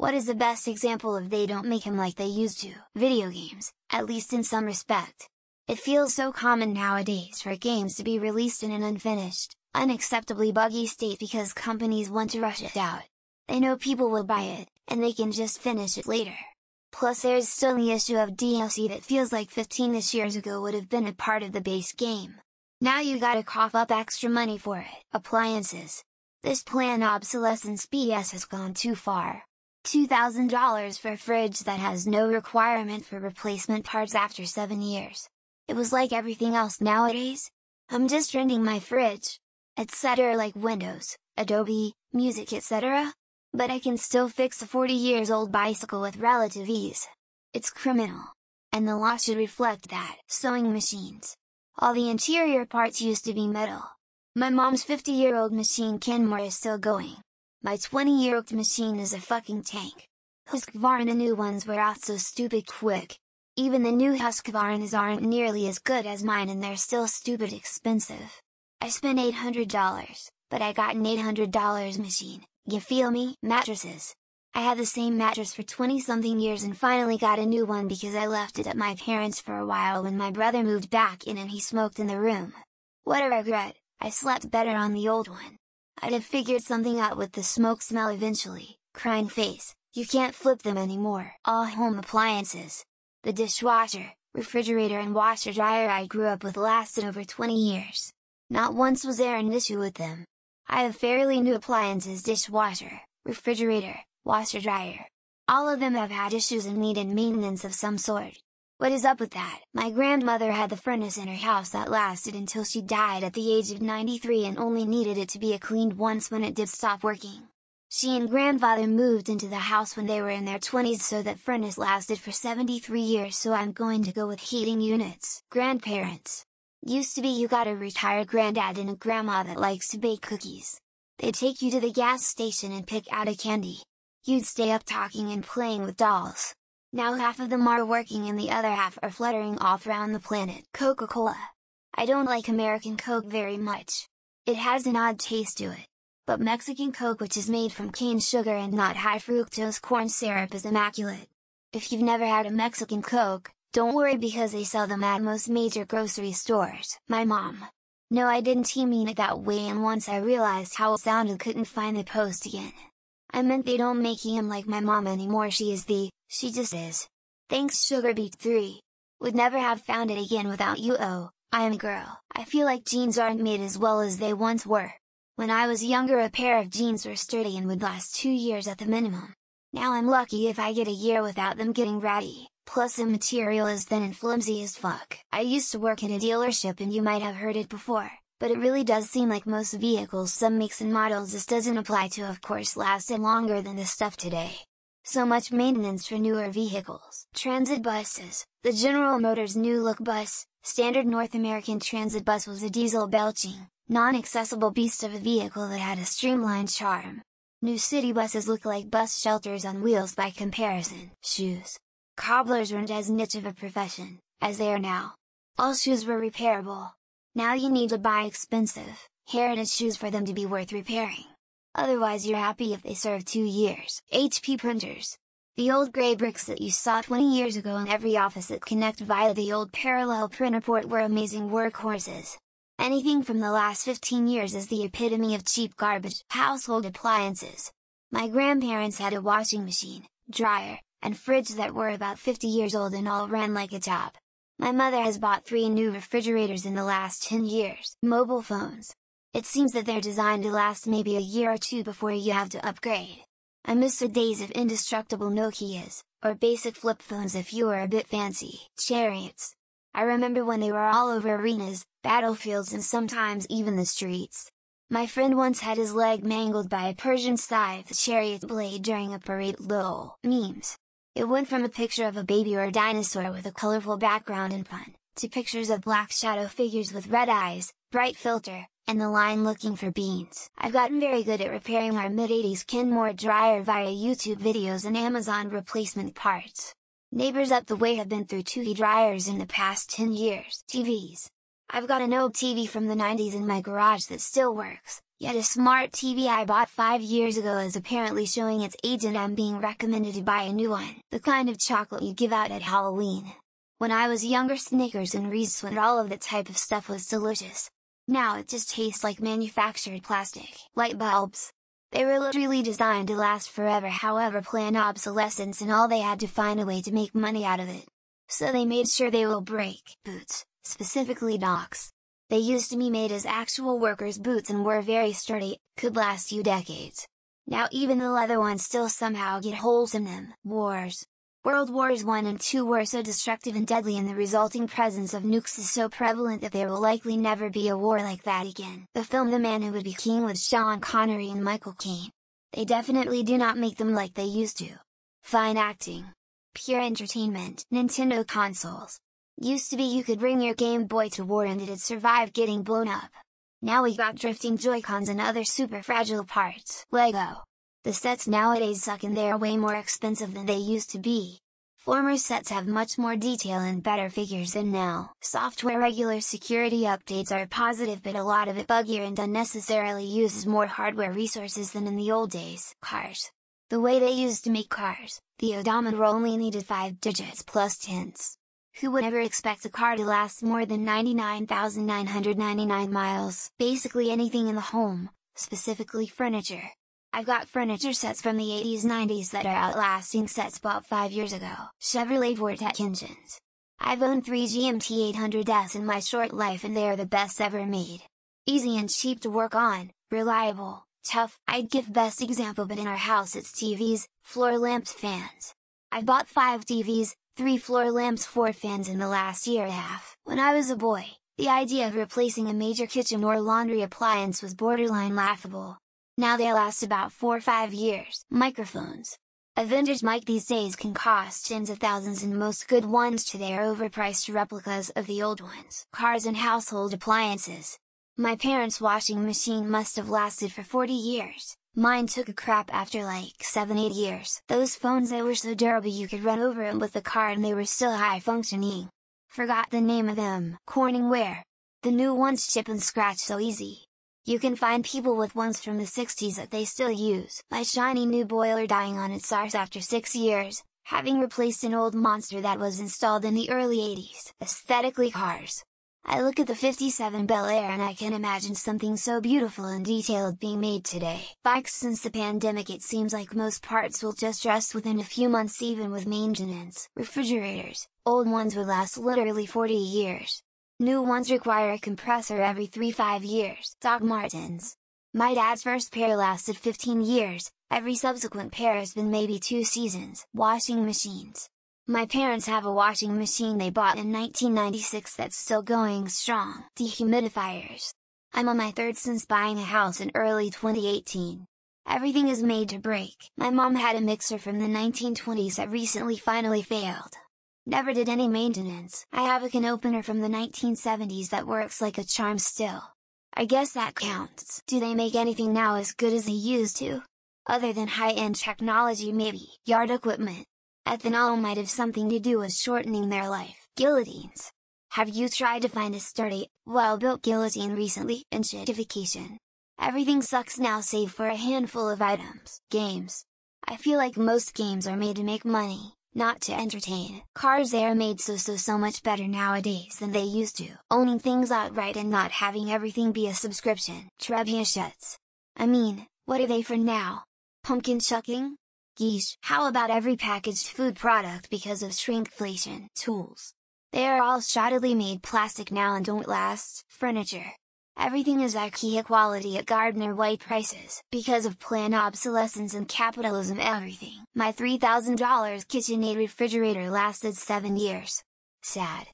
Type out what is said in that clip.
What is the best example of they don't make them like they used to? Video games, at least in some respect. It feels so common nowadays for games to be released in an unfinished, unacceptably buggy state because companies want to rush it out. They know people will buy it, and they can just finish it later. Plus there's still the issue of DLC that feels like 15ish years ago would have been a part of the base game. Now you gotta cough up extra money for it. Appliances. This planned obsolescence BS has gone too far. $2,000 for a fridge that has no requirement for replacement parts after 7 years. It was like everything else nowadays. I'm just renting my fridge, etc. like Windows, Adobe, music etc. But I can still fix a 40 years old bicycle with relative ease. It's criminal. And the law should reflect that. Sewing machines. All the interior parts used to be metal. My mom's 50-year-old machine Kenmore is still going. My 20-year-old machine is a fucking tank. Husqvarna new ones wear out so stupid quick. Even the new Husqvarnas aren't nearly as good as mine and they're still stupid expensive. I spent $800, but I got an $800 machine, you feel me? Mattresses. I had the same mattress for 20-something years and finally got a new one because I left it at my parents' for a while when my brother moved back in and he smoked in the room. What a regret, I slept better on the old one. I'd have figured something out with the smoke smell eventually. Crying face, you can't flip them anymore. All home appliances. The dishwasher, refrigerator and washer dryer I grew up with lasted over 20 years. Not once was there an issue with them. I have fairly new appliances: dishwasher, refrigerator, washer dryer. All of them have had issues and needed maintenance of some sort. What is up with that? My grandmother had the furnace in her house that lasted until she died at the age of 93 and only needed it to be cleaned once when it did stop working. She and grandfather moved into the house when they were in their 20s, so that furnace lasted for 73 years, so I'm going to go with heating units. Grandparents. Used to be you got a retired granddad and a grandma that likes to bake cookies. They'd take you to the gas station and pick out a candy. You'd stay up talking and playing with dolls. Now half of them are working and the other half are fluttering off around the planet. Coca-Cola. I don't like American Coke very much. It has an odd taste to it. But Mexican Coke, which is made from cane sugar and not high fructose corn syrup, is immaculate. If you've never had a Mexican Coke, don't worry because they sell them at most major grocery stores. My mom. No, I didn't mean it that way, and once I realized how it sounded couldn't find the post again. I meant they don't make him like my mom anymore, she just is. Thanks Sugar Beet 3. Would never have found it again without you. Oh, I am a girl. I feel like jeans aren't made as well as they once were. When I was younger a pair of jeans were sturdy and would last 2 years at the minimum. Now I'm lucky if I get a year without them getting ratty, plus the material is thin and flimsy as fuck. I used to work at a dealership and you might have heard it before, but it really does seem like most vehicles, some makes and models this doesn't apply to, of course, lasted longer than the stuff today. So much maintenance for newer vehicles. Transit buses. The General Motors New Look bus, standard North American transit bus, was a diesel belching, non-accessible beast of a vehicle that had a streamlined charm. New city buses look like bus shelters on wheels by comparison. Shoes. Cobblers weren't as niche of a profession, as they are now. All shoes were repairable. Now you need to buy expensive, heritage shoes for them to be worth repairing. Otherwise you're happy if they serve 2 years. HP printers. The old gray bricks that you saw 20 years ago in every office that connect via the old parallel printer port were amazing workhorses. Anything from the last 15 years is the epitome of cheap garbage. Household appliances. My grandparents had a washing machine, dryer, and fridge that were about 50 years old and all ran like a top. My mother has bought 3 new refrigerators in the last 10 years. Mobile phones. It seems that they're designed to last maybe a year or 2 before you have to upgrade. I miss the days of indestructible Nokias, or basic flip phones if you were a bit fancy. Chariots. I remember when they were all over arenas, battlefields and sometimes even the streets. My friend once had his leg mangled by a Persian scythe chariot blade during a parade. LOL. Memes. It went from a picture of a baby or a dinosaur with a colorful background and pun, to pictures of black shadow figures with red eyes, bright filter, and the line looking for beans. I've gotten very good at repairing our mid-80s Kenmore dryer via YouTube videos and Amazon replacement parts. Neighbors up the way have been through 2 dryers in the past 10 years. TVs. I've got an old TV from the 90s in my garage that still works, Yet a smart TV I bought 5 years ago is apparently showing its age and I'm being recommended to buy a new one, the kind of chocolate you give out at Halloween. When I was younger, Snickers and Reese's and all of that type of stuff was delicious. Now it just tastes like manufactured plastic. Light bulbs. They were literally designed to last forever, however planned obsolescence, and all they had to find a way to make money out of it. So they made sure they will break. Boots, specifically Docs. They used to be made as actual workers' boots and were very sturdy, could last you decades. Now even the leather ones still somehow get holes in them. Wars. World Wars I and II were so destructive and deadly, and the resulting presence of nukes is so prevalent that there will likely never be a war like that again. The film The Man Who Would Be King with Sean Connery and Michael Caine. They definitely do not make them like they used to. Fine acting. Pure entertainment. Nintendo consoles. Used to be you could bring your Game Boy to war and it'd survive getting blown up. Now we got drifting Joy-Cons and other super fragile parts. Lego. The sets nowadays suck and they're way more expensive than they used to be. Former sets have much more detail and better figures than now. Software. Regular security updates are positive, but a lot of it buggier and unnecessarily uses more hardware resources than in the old days. Cars. The way they used to make cars, the odometer only needed 5 digits plus tens. Who would ever expect a car to last more than 99,999 miles? Basically anything in the home, specifically furniture. I've got furniture sets from the 80s 90s that are outlasting sets bought 5 years ago. Chevrolet Vortec engines. I've owned 3 GMT 800s in my short life and they are the best ever made. Easy and cheap to work on, reliable, tough. I'd give best example, but in our house it's TVs, floor lamps, fans. I've bought 5 TVs, 3 floor lamps, 4 fans in the last year and a half. When I was a boy, the idea of replacing a major kitchen or laundry appliance was borderline laughable. Now they last about 4 or 5 years. Microphones. A vintage mic these days can cost tens of thousands and most good ones today are overpriced replicas of the old ones. Cars and household appliances. My parents' washing machine must have lasted for 40 years. Mine took a crap after like 7-8 years. Those phones that were so durable you could run over them with a car and they were still high functioning. Forgot the name of them. Corningware. The new ones chip and scratch so easy. You can find people with ones from the 60s that they still use. My shiny new boiler dying on its arse after 6 years, having replaced an old monster that was installed in the early 80s. Aesthetically. Cars. I look at the 57 Bel Air and I can imagine something so beautiful and detailed being made today. Bikes. Since the pandemic it seems like most parts will just rust within a few months even with maintenance. Refrigerators. Old ones would last literally 40 years. New ones require a compressor every 3-5 years. Doc Martens. My dad's first pair lasted 15 years, every subsequent pair has been maybe 2 seasons. Washing machines. My parents have a washing machine they bought in 1996 that's still going strong. Dehumidifiers. I'm on my 3rd since buying a house in early 2018. Everything is made to break. My mom had a mixer from the 1920s that recently finally failed. Never did any maintenance. I have a can opener from the 1970s that works like a charm still. I guess that counts. Do they make anything now as good as they used to? Other than high-end technology maybe. Yard equipment. Ethanol might have something to do with shortening their life. Guillotines. Have you tried to find a sturdy, well-built guillotine recently? Enshittification. Everything sucks now save for a handful of items. Games. I feel like most games are made to make money, not to entertain. Cars. They are made so much better nowadays than they used to. Owning things outright and not having everything be a subscription. Trebuchets. I mean, what are they for now? Pumpkin chucking? Geesh. How about every packaged food product because of shrinkflation? Tools. They are all shoddily made plastic now and don't last. Furniture. Everything is IKEA quality at Gardner White prices. Because of planned obsolescence and capitalism everything. My $3,000 KitchenAid refrigerator lasted 7 years. Sad.